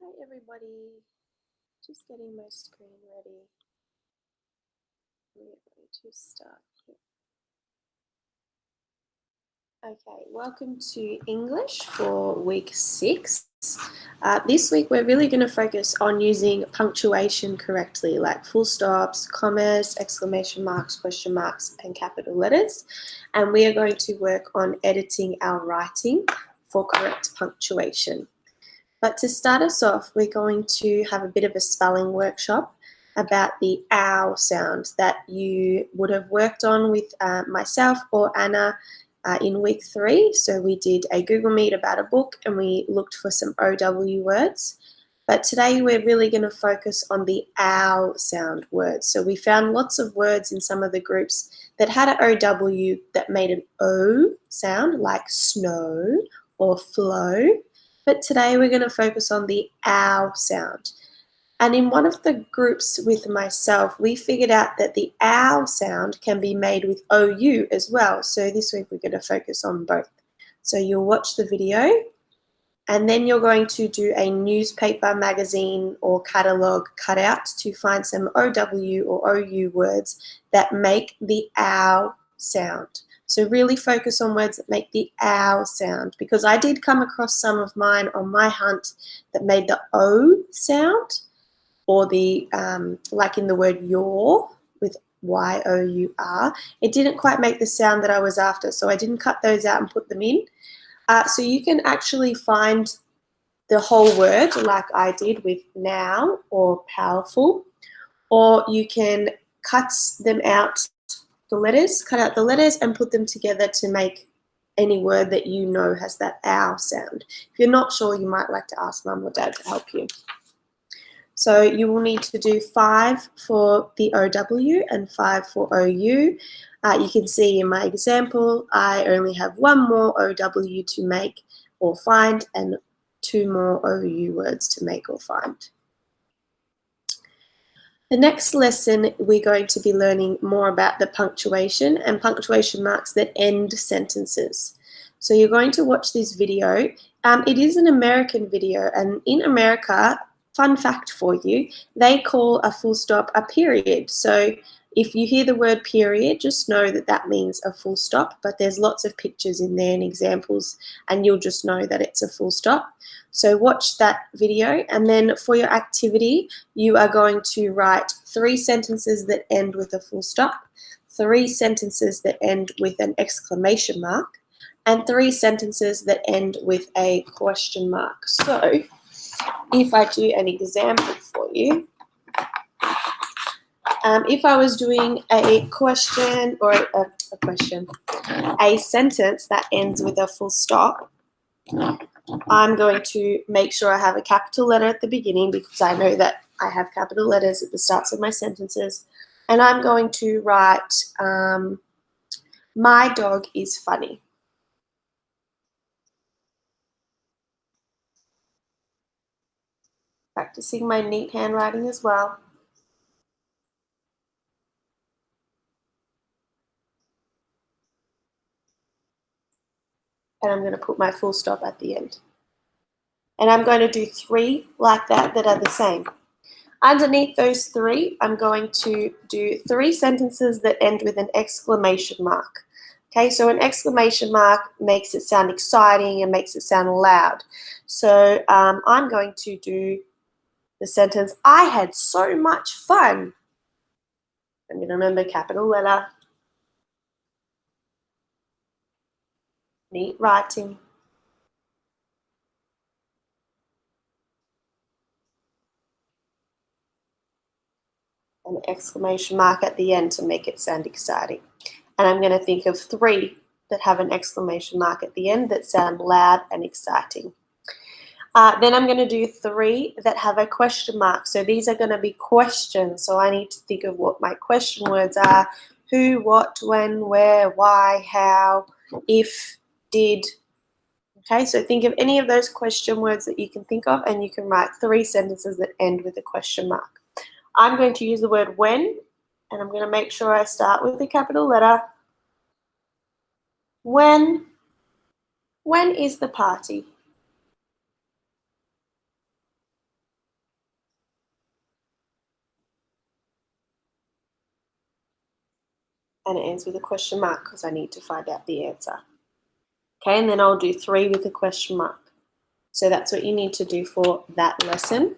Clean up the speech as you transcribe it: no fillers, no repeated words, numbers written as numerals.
Hi everybody, just getting my screen ready. We're going to start here. Okay, welcome to English for week 6. This week we're really going to focus on using punctuation correctly, like full stops, commas, exclamation marks, question marks, and capital letters. And we are going to work on editing our writing for correct punctuation. But to start us off, we're going to have a bit of a spelling workshop about the ow sound that you would have worked on with myself or Anna in week 3. So we did a Google Meet about a book and we looked for some OW words. But today we're really going to focus on the ow sound words. So we found lots of words in some of the groups that had an OW that made an O sound, like snow or flow. But today we're going to focus on the ow sound. And in one of the groups with myself, we figured out that the ow sound can be made with OU as well. So this week we're going to focus on both. So you'll watch the video and then you're going to do a newspaper, magazine or catalogue cutout to find some OW or OU words that make the ow sound. So really focus on words that make the ow sound, because I did come across some of mine on my hunt that made the O sound, or the, like in the word your with Y-O-U-R. It didn't quite make the sound that I was after, so I didn't cut those out and put them in. So you can actually find the whole word like I did with now or powerful, or you can cut them out, cut out the letters and put them together to make any word that you know has that ow sound. If you're not sure, you might like to ask mum or dad to help you. So you will need to do 5 for the OW and 5 for OU. You can see in my example, I only have 1 more OW to make or find and 2 more OU words to make or find. The next lesson, we're going to be learning more about the punctuation and punctuation marks that end sentences. So you're going to watch this video. It is an American video, and in America, fun fact for you, they call a full stop a period. So if you hear the word period, just know that that means a full stop, but there's lots of pictures in there and examples, and you'll just know that it's a full stop. So watch that video, and then for your activity, you are going to write 3 sentences that end with a full stop, 3 sentences that end with an exclamation mark, and 3 sentences that end with a question mark. So if I do an example for you, if I was doing a question or a sentence that ends with a full stop, I'm going to make sure I have a capital letter at the beginning, because I know that I have capital letters at the starts of my sentences. And I'm going to write, my dog is funny. Practicing my neat handwriting as well. And I'm going to put my full stop at the end. And I'm going to do 3 like that are the same. Underneath those 3, I'm going to do 3 sentences that end with an exclamation mark. Okay, so an exclamation mark makes it sound exciting and makes it sound loud. So I'm going to do the sentence, I had so much fun. I'm going to remember capital letter, neat writing. An exclamation mark at the end to make it sound exciting. And I'm going to think of 3 that have an exclamation mark at the end that sound loud and exciting. Then I'm going to do 3 that have a question mark. So these are going to be questions. So I need to think of what my question words are. Who, what, when, where, why, how, if, did. Okay, so think of any of those question words that you can think of, and you can write 3 sentences that end with a question mark. I'm going to use the word when, and I'm going to make sure I start with a capital letter. When is the party? and it ends with a question mark because I need to find out the answer. Okay, and then I'll do 3 with a question mark. So that's what you need to do for that lesson.